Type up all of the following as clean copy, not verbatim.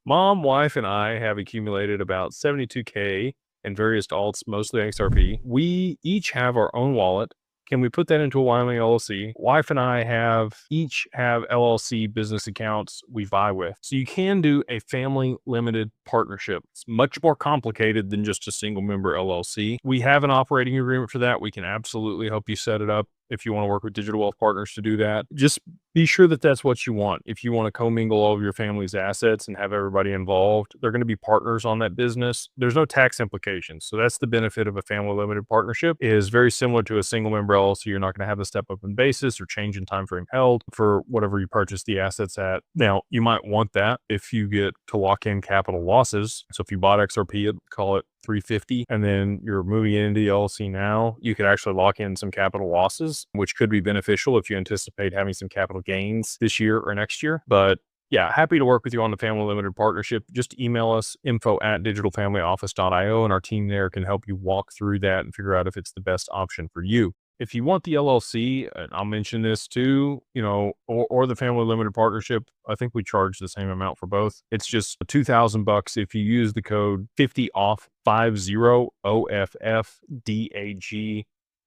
Mom, wife, and I have accumulated about 72K in various alts, mostly XRP. We each have our own wallet. Can we put that into a Wyoming LLC? Wife and I each have LLC business accounts we vie with. So you can do a family limited partnership. It's much more complicated than just a single member LLC. We have an operating agreement for that. We can absolutely help you set it up if you want to work with Digital Wealth Partners to do that. Just be sure that that's what you want. If you want to commingle all of your family's assets and have everybody involved, they're going to be partners on that business. There's no tax implications. So that's the benefit of a family limited partnership. It is very similar to a single member LLC. You're not going to have the step up in basis or change in time frame held for whatever you purchase the assets at. Now, you might want that if you get to lock in capital losses. So if you bought XRP, call it 350, and then you're moving it into the LLC now, you could actually lock in some capital losses, which could be beneficial if you anticipate having some capital gains this year or next year. But yeah, happy to work with you on the family limited partnership. Just email us info@digitalfamilyoffice.io and our team there can help you walk through that and figure out if it's the best option for you. If you want the LLC, and I'll mention this too, or the family limited partnership, I think we charge the same amount for both. It's just $2,000 if you use the code 50OFF, 50OFF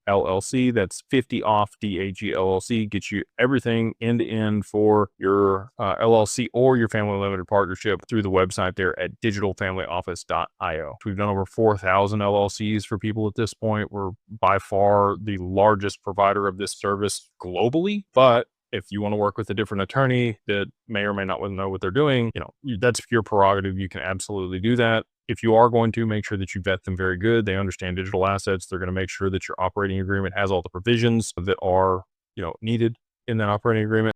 LLC. That's 50OFF DAG LLC. Gets you everything end to end for your LLC or your family limited partnership through the website there at digitalfamilyoffice.io. We've done over 4,000 LLCs for people at this point. We're by far the largest provider of this service globally, but if you want to work with a different attorney that may or may not know what they're doing, that's your prerogative. You can absolutely do that. If you are going to, make sure that you vet them very good. They understand digital assets. They're going to make sure that your operating agreement has all the provisions that are, needed in that operating agreement.